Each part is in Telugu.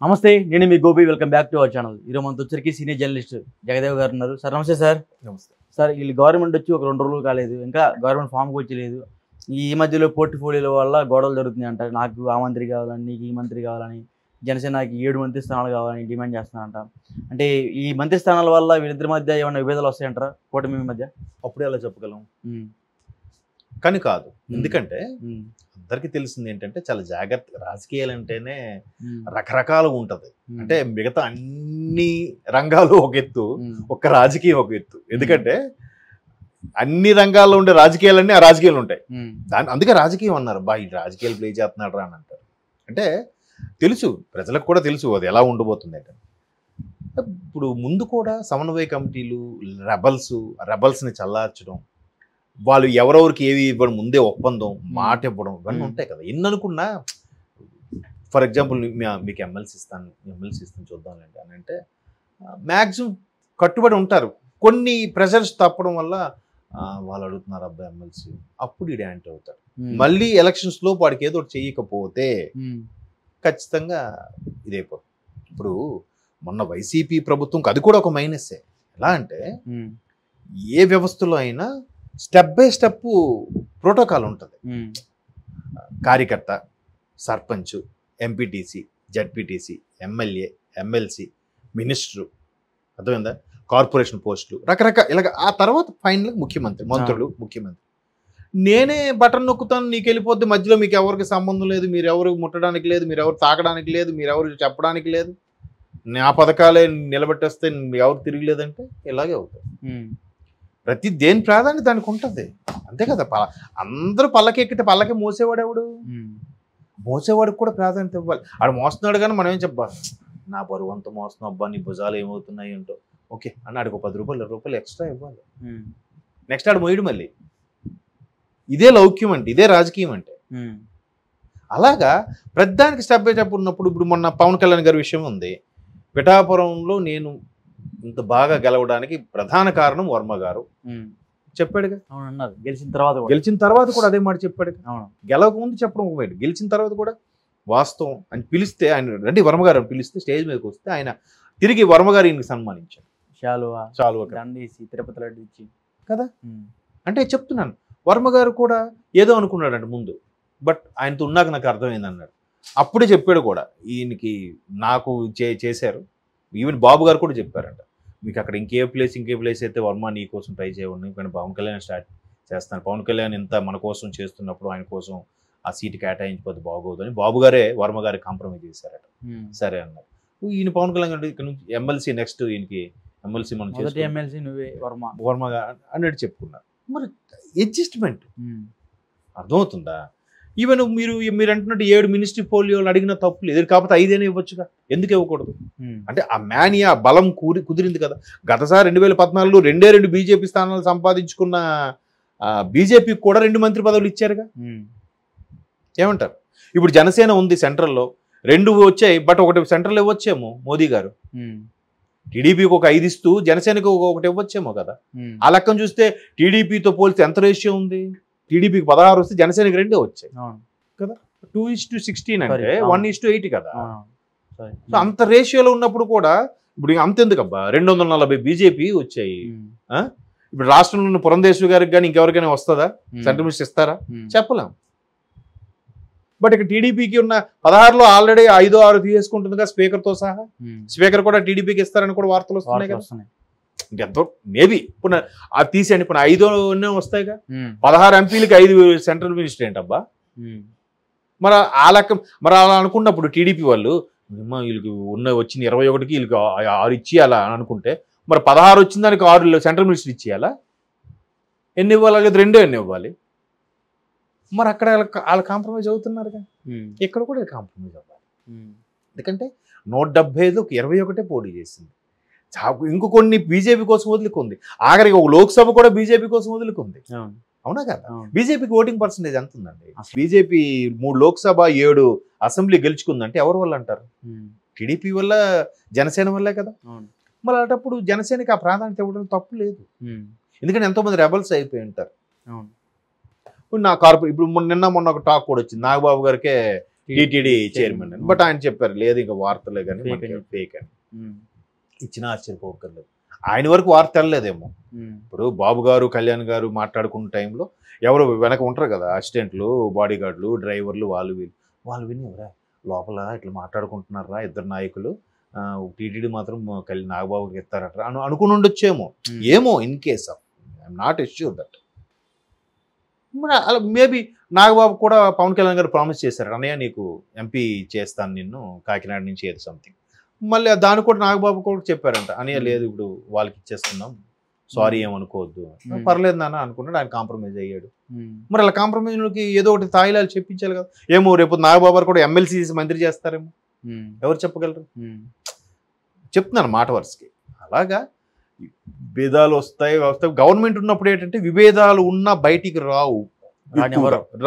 నమస్తే, నేను మీ Gopi. Welcome back to our channel. ఈరోజు మనతో వచ్చరికి సీనియర్ జర్నలిస్ట్ జగదేవ్ గారు ఉన్నారు. సార్ నమస్తే. సార్ నమస్తే సార్, వీళ్ళు గవర్నమెంట్ వచ్చి ఒక 2 రోజులు కాలేదు, ఇంకా గవర్నమెంట్ ఫామ్కి వచ్చి లేదు. ఈ మధ్యలో పోర్ట్ఫోలియోల వల్ల గొడవలు జరుగుతున్నాయి అంట. నాకు ఆ మంత్రి కావాలని, నీకు ఈ మంత్రి కావాలని, జనసేనకి 7 మంత్రి స్థానాలు కావాలని డిమాండ్ చేస్తున్నారంట. అంటే ఈ మంత్రి స్థానాల వల్ల వీళ్ళిద్దరి మధ్య ఏమైనా విభేదాలు వస్తాయంటారా కూటమి మధ్య? అప్పుడే అలా చెప్పగలం కానీ కాదు. ఎందుకంటే అందరికీ తెలిసింది ఏంటంటే చాలా జాగ్రత్త. రాజకీయాలు అంటేనే రకరకాలుగా ఉంటది. అంటే మిగతా అన్ని రంగాలు ఒక ఎత్తు, ఒక్క రాజకీయం ఒక ఎత్తు. ఎందుకంటే అన్ని రంగాల్లో ఉండే రాజకీయాలన్నీ ఆ రాజకీయాలు ఉంటాయి. అందుకే రాజకీయం అన్నారు. ఈ రాజకీయాలు ప్లే చేస్తున్నాడు రా అని అంటారు. అంటే తెలుసు, ప్రజలకు కూడా తెలుసు అది ఎలా ఉండబోతుంది అంటే. ఇప్పుడు ముందు కూడా సమన్వయ కమిటీలు, రెబల్స్ని చల్లార్చడం, వాళ్ళు ఎవరెవరికి ఏవి ఇవ్వడం, ముందే ఒప్పందం, మాట ఇవ్వడం, ఇవన్నీ ఉంటాయి కదా. ఎన్ని అనుకున్నా, ఫర్ ఎగ్జాంపుల్ మీకు ఎమ్మెల్సీ ఇస్తాను చూద్దాంలేండి అని అంటే మ్యాక్సిమం కట్టుబడి ఉంటారు. కొన్ని ప్రెషర్స్ తప్పడం వల్ల వాళ్ళు అడుగుతున్నారు అబ్బాయి ఎమ్మెల్సీ, అప్పుడు ఇది యాంటీ అవుతారు. మళ్ళీ ఎలక్షన్స్లో వాడికి ఏదో చేయకపోతే ఖచ్చితంగా ఇదైపోతుంది. ఇప్పుడు మొన్న వైసీపీ ప్రభుత్వం అది కూడా ఒక మైనస్సే. ఎలా అంటే ఏ వ్యవస్థలో అయినా స్టెప్ బై స్టెప్ ప్రోటోకాల్ ఉంటుంది. కార్యకర్త, sarpanch, MPTC, ZPTC, MLA, MLC, minister, అర్థమైందా, కార్పొరేషన్ పోస్టులు, రకరకాల ఇలాగ. ఆ తర్వాత ఫైనల్గా మంత్రులు, ముఖ్యమంత్రి. నేనే బటన్ నొక్కుతాను, నీకు వెళ్ళిపోద్ది, మధ్యలో మీకు ఎవరికి సంబంధం లేదు, మీరు ఎవరు ముట్టడానికి లేదు, మీరు ఎవరు తాకడానికి లేదు, మీరు ఎవరు చెప్పడానికి లేదు, నా పథకాలే నిలబెట్టేస్తే ఎవరు తిరగలేదంటే ఇలాగే అవుతుంది. ప్రతి దేని ప్రాధాన్యత దానికి ఉంటుంది. అంతే కదా. అందరూ పల్లకి ఎక్కితే పల్లకి మోసేవాడు ఎవడు? మోసేవాడికి కూడా ప్రాధాన్యత ఇవ్వాలి. ఆడు మోస్తున్నాడు కానీ మనం ఏం చెప్పాలి, నా బరువు అంతా మోస్తున్నావు అబ్బా, నీ భుజాలు ఏమవుతున్నాయి ఏంటో, ఓకే అని ఆడికి 10 రూపాయలు 20 రూపాయలు ఎక్స్ట్రా ఇవ్వాలి. నెక్స్ట్ ఆడు మోయడు మళ్ళీ. ఇదే లౌక్యం అంటే, ఇదే రాజకీయం అంటే. అలాగా ప్రతిదానికి స్టెప్ బై స్టెప్ ఉన్నప్పుడు, ఇప్పుడు మొన్న పవన్ కళ్యాణ్ గారి విషయం ఉంది. పిఠాపురంలో నేను ఇంత బాగా గెలవడానికి ప్రధాన కారణం వర్మ గారు చెప్పాడుగా. అవునన్నారు. గెలిచిన తర్వాత కూడా అదే మాట చెప్పాడు. గెలవక ముందు చెప్పడం ఒక బయట, గెలిచిన తర్వాత కూడా వాస్తవం అని పిలిస్తే, ఆయన రండి వర్మ గారు అని పిలిస్తే స్టేజ్ మీదకి వస్తే ఆయన తిరిగి వర్మ గారు ఈయనకి సన్మానించాడు. చాలు తిరుపతి లడ్డు ఇచ్చి కదా. అంటే చెప్తున్నాను, వర్మ గారు కూడా ఏదో అనుకున్నాడంట ముందు, బట్ ఆయనతో ఉన్నాక నాకు అర్థమైంది అన్నాడు. అప్పుడే చెప్పాడు కూడా, ఈయనకి నాకు చేశారు. ఈవెన్ బాబు గారు కూడా చెప్పారంట, మీకు అక్కడ ఇంకే ప్లేస్ అయితే వర్మ నీ కోసం ట్రై చేయవండి, కానీ పవన్ కళ్యాణ్ స్టార్ట్ చేస్తాను, పవన్ కళ్యాణ్ ఇంత మన కోసం చేస్తున్నప్పుడు ఆయన కోసం ఆ సీటు కేటాయించిపోతే బాగోదు అని బాబు గారే వర్మ గారి కాంప్రమైజ్ చేశారట. సరే అన్నారు. ఈయన పవన్ కళ్యాణ్ గారు ఇక్కడ నుంచి ఎమ్మెల్సీ, నెక్స్ట్ ఈయనకి ఎమ్మెల్సీ మనం వర్మ గారు అన్నట్టు చెప్పుకున్నారు. మరి అడ్జస్ట్మెంట్ అర్థమవుతుందా? ఈవెన్ మీరు అంటున్నట్టు 7 మినిస్ట్రీ పోలియోలు అడిగిన తప్పులు ఎదురు, కాకపోతే 5 ఇవ్వచ్చుగా, ఎందుకు ఇవ్వకూడదు? అంటే ఆ మేనియా బలం కుదిరింది కదా. గతసారి 2014లో 2 బీజేపీ స్థానాలు సంపాదించుకున్న బీజేపీకి కూడా 2 మంత్రి పదవులు ఇచ్చారుగా. ఏమంటారు? ఇప్పుడు జనసేన ఉంది సెంట్రల్లో, 2 వచ్చాయి, బట్ ఒకటి సెంట్రల్ ఇవ్వచ్చేమో మోదీ గారు. టీడీపీకి ఒక 5 ఇస్తూ జనసేనకి ఒకటి ఇవ్వచ్చేమో కదా. ఆ లెక్కను చూస్తే టీడీపీతో పోలిస్తే ఎంత రేషియో ఉంది? టీడీపీకి 16 వస్తే జనసేనకి 2 వచ్చాయి కదా. 2:16 అంటే 1:8 కదా. సో అంత రేషియోలో ఉన్నప్పుడు కూడా ఇప్పుడు అంతెందుకబ్బా, 240 బీజేపీ వచ్చాయి. ఇప్పుడు రాష్ట్రంలో ఉన్న పురంధేశ్వరి గారికి కానీ ఇంకెవరికైనా వస్తుందా? సెంట్రల్ మినిస్టర్ ఇస్తారా? చెప్పలేం. బట్ ఇక్కడ టీడీపీకి ఉన్న 16లో ఆల్రెడీ 5-6 తీసేసుకుంటుందిగా స్పీకర్తో సహా. స్పీకర్ కూడా టీడీపీకి ఇస్తారని కూడా వార్తలు వస్తున్నాయి కదా. ఎంతో మేబీ ఇప్పుడు అది తీసేయండి, ఇప్పుడు 5 వస్తాయిగా. 16 ఎంపీలకి 5 సెంట్రల్ మినిస్టర్ ఏంటబ్బా. మరి ఆ లెక్క, మరి అలా అనుకున్నప్పుడు టీడీపీ వాళ్ళు వీళ్ళకి వచ్చిన 21కి వీళ్ళకి 6 ఇచ్చేయాలా అని అనుకుంటే, మరి 16 వచ్చిన దానికి 6 సెంట్రల్ మినిస్టర్ ఇచ్చేయాలా? ఎన్ని ఇవ్వాలి? 2 ఎన్ని ఇవ్వాలి? మరి అక్కడ వాళ్ళు కాంప్రమైజ్ అవుతున్నారుగా. ఇక్కడ కూడా కాంప్రమైజ్ అవ్వాలి. ఎందుకంటే 175 21 పోటీ చేసింది. ఇంకో కొన్ని బీజేపీ కోసం వదులుకుంది. ఆఖరికి ఒక లోక్సభ కూడా బీజేపీ కోసం వదులుకుంది. అవునా కదా? బీజేపీకి ఓటింగ్ పర్సంటేజ్ ఎంత ఉందండి? బీజేపీ 3 లోక్సభ 7 అసెంబ్లీ గెలుచుకుందంటే ఎవరి వల్ల అంటారు? టీడీపీ వల్ల, జనసేన వల్లే కదా. మరి అలాంటప్పుడు జనసేనకి ఆ ప్రాధాన్యత ఇవ్వడం తప్పు లేదు. ఎందుకంటే ఎంతోమంది రెబల్స్ అయిపోయి ఉంటారు. ఇప్పుడు నా ఇప్పుడు నిన్న మొన్న ఒక టాక్ కూడా వచ్చింది, నాగబాబు గారికే టీటీడీ చైర్మన్ అని. బట్ ఆయన చెప్పారు లేదు ఇంకా వార్తలే కానీ Fake అని. ఫేక్ అని. ఇచ్చిన ఆశ్చర్యపోకర్లేదు. ఆయన వరకు వార్త వెళ్ళలేదేమో. ఇప్పుడు బాబు గారు కళ్యాణ్ గారు మాట్లాడుకున్న టైంలో ఎవరు వెనక ఉంటారు కదా అసిస్టెంట్లు, బాడీ గార్డులు, డ్రైవర్లు, వాళ్ళు విని ఎవరా లోపల ఇట్లా మాట్లాడుకుంటున్నారా ఇద్దరు నాయకులు, టీటీడీ మాత్రం నాగబాబుకి ఇస్తారట అనుకుని ఉండొచ్చేమో. ఏమో in case of I'm not assure that. అలా మేబీ నాగబాబు కూడా పవన్ కళ్యాణ్ గారు ప్రామిస్ చేశారు, అన్నయ్య నీకు ఎంపీ చేస్తాను నిన్ను కాకినాడ నుంచి ఏదో సంథింగ్. మళ్ళీ దాని కూడా నాగబాబు కూడా చెప్పారంట, అన్నయ్య లేదు ఇప్పుడు వాళ్ళకి ఇచ్చేస్తున్నాం, సారీ ఏమనుకోవద్దు. పర్లేదు నాన్న అనుకున్నాడు, ఆయన కాంప్రమైజ్ అయ్యాడు. మరి అలా కాంప్రమైజ్కి ఏదో ఒకటి తాయిలాలు చెప్పించాలి కదా. ఏమో రేపు నాగబాబు గారు కూడా ఎమ్మెల్సీ మంత్రి చేస్తారేమో, ఎవరు చెప్పగలరు. చెప్తున్నాను మాట వరుసకి. అలాగా విభేదాలు వస్తాయి. గవర్నమెంట్ ఉన్నప్పుడు ఏంటంటే విభేదాలు ఉన్నా బయటికి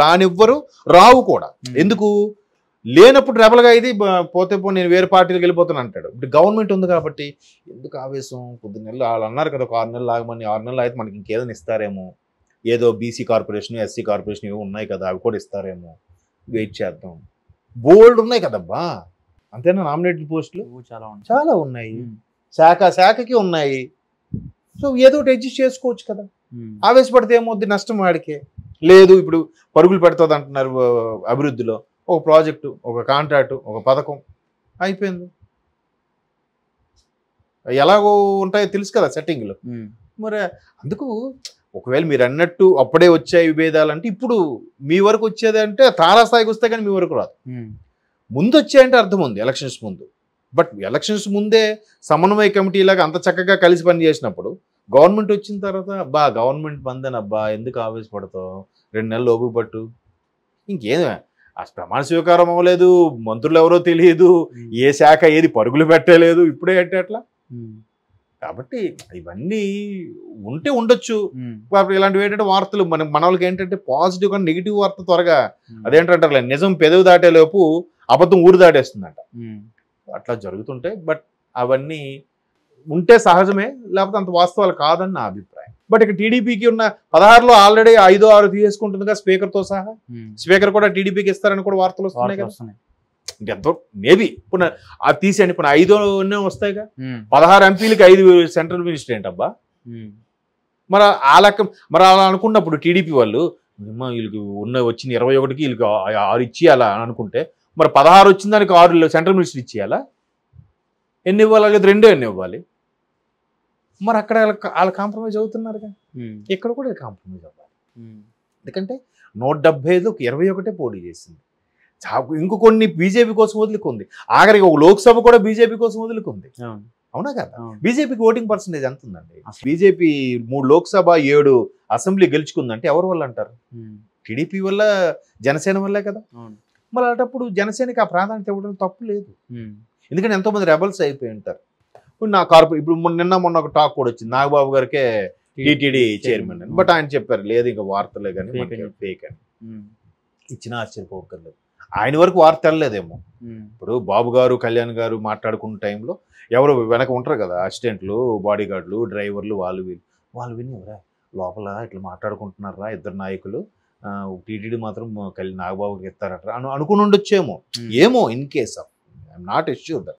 రానివ్వరు, రావు కూడా. ఎందుకు లేనప్పుడు రెబల్గా ఇది పోతే నేను వేరే పార్టీలకు వెళ్ళిపోతాను అంటాడు. ఇప్పుడు గవర్నమెంట్ ఉంది కాబట్టి ఎందుకు ఆవేశం, కొద్ది నెలలు వాళ్ళు అన్నారు కదా, ఒక 6 నెలలు ఆగమని, 6 నెలలు అయితే మనకి ఇంకేదైనా ఇస్తారేమో, ఏదో బీసీ కార్పొరేషన్, ఎస్సీ కార్పొరేషన్ ఏవో ఉన్నాయి కదా అవి కూడా ఇస్తారేమో, వెయిట్ చేద్దాం. బోల్డ్ ఉన్నాయి కదబ్బా, అంతేనా నామినేటెడ్ పోస్టులు చాలా ఉన్నాయి, శాఖకి ఉన్నాయి. సో ఏదో ఒకటి అడ్జస్ట్ చేసుకోవచ్చు కదా. ఆవేశపడితే ఏమవుద్ది, నష్టం వాడికే. లేదు ఇప్పుడు పరుగులు పెడుతుంది అంటున్నారు అభివృద్ధిలో, ఒక ప్రాజెక్టు, ఒక కాంట్రాక్టు, ఒక పథకం అయిపోయింది. ఎలాగో ఉంటాయో తెలుసు కదా సెట్టింగ్లు. మరి అందుకు ఒకవేళ మీరు అన్నట్టు అప్పుడే వచ్చాయి విభేదాలు అంటే, ఇప్పుడు మీ వరకు వచ్చేది అంటే తారాస్థాయికి వస్తే కానీ మీ వరకు రాదు. ముందు వచ్చాయంటే అర్థం ఉంది ఎలక్షన్స్ ముందు. బట్ ఎలక్షన్స్ ముందే సమన్వయ కమిటీ లాగా అంత చక్కగా కలిసి పని చేసినప్పుడు గవర్నమెంట్ వచ్చిన తర్వాత అబ్బా గవర్నమెంట్ బందనబ్బా ఎందుకు ఆవేశపడతావు, 2 నెలలు ఓపిక పట్టు. ఇంకేం ప్రమాణ స్వీకారం అవ్వలేదు, మంత్రులు ఎవరో తెలియదు, ఏ శాఖ ఏది పరుగులు పెట్టలేదు, ఇప్పుడే అంటే అట్లా. కాబట్టి ఇవన్నీ ఉంటే ఉండొచ్చు. ఇలాంటివి ఏంటంటే వార్తలు మన వాళ్ళకి ఏంటంటే పాజిటివ్ కానీ నెగిటివ్ వార్త త్వరగా అదేంటంటారు, నిజం పెదవి దాటే లోపు అబద్ధం ఊరు దాటేస్తుందంట. అట్లా జరుగుతుంటాయి. బట్ అవన్నీ ఉంటే సహజమే, లేకపోతే అంత వాస్తవాలు కాదని నా అభిప్రాయం. బట్ ఇక టీడీపీకి ఉన్న 16లో ఆల్రెడీ 5-6 తీసేసుకుంటుందిగా స్పీకర్తో సహా. స్పీకర్ కూడా టీడీపీకి ఇస్తారని కూడా వార్తలు వస్తున్నాయి కదా. ఎంతో మేబీ ఇప్పుడు అది తీసేయండి, ఇప్పుడు 5 వస్తాయిగా. 16 ఎంపీలకి 5 సెంట్రల్ మినిస్టర్ ఏంటబ్బా. మరి ఆ లెక్క మరి అలా అనుకున్నప్పుడు టీడీపీ వాళ్ళు వీళ్ళకి వచ్చిన 21కి వీళ్ళకి 6 ఇచ్చేయాలా అని అనుకుంటే, మరి 16 వచ్చిన దానికి 6 సెంట్రల్ మినిస్టర్ ఇచ్చేయాలా? ఎన్ని ఇవ్వాలి? లేదు 2 ఎన్ని ఇవ్వాలి? మరి అక్కడ వాళ్ళు కాంప్రమైజ్ అవుతున్నారుగా, ఇక్కడ కూడా కాంప్రమైజ్ అవ్వాలి. ఎందుకంటే 175 21 పోటీ చేసింది. ఇంకో కొన్ని బీజేపీ కోసం వదులుకుంది, ఆఖరికి ఒక లోక్సభ కూడా బీజేపీ కోసం వదులుకుంది. అవునా కదా? బీజేపీకి ఓటింగ్ పర్సెంటేజ్ ఎంత ఉందండి? బీజేపీ 3 లోక్సభ 7 అసెంబ్లీ గెలుచుకుందంటే ఎవరి వల్ల అంటారు? టీడీపీ వల్ల, జనసేన వల్లే కదా. మరి అలాంటప్పుడు జనసేనకి ఆ ప్రాధాన్యత ఇవ్వడం తప్పు లేదు. ఎందుకంటే ఎంతోమంది రెబల్స్ అయిపోయి ఉంటారు. ఇప్పుడు మొన్న ఒక టాక్ కూడా వచ్చింది, నాగబాబు గారికే టీటీడీ చైర్మన్ అని. బట్ ఆయన చెప్పారు లేదు ఇంకా వార్తలే కానీ ఫేక్ అని. ఇచ్చిన ఆశ్చర్యపోకర్లేదు. ఆయన వరకు వార్త వెళ్ళలేదేమో. ఇప్పుడు బాబు గారు కళ్యాణ్ గారు మాట్లాడుకున్న టైంలో ఎవరు వెనక ఉంటారు కదా అసిస్టెంట్లు, బాడీ గార్డులు, డ్రైవర్లు, వాళ్ళు విని ఎవరా లోపల ఇట్లా మాట్లాడుకుంటున్నారా ఇద్దరు నాయకులు, టీటీడీ మాత్రం నాగబాబుకి ఇస్తారట అనుకుని ఉండొచ్చేమో. ఏమో in case of I'm not assure that.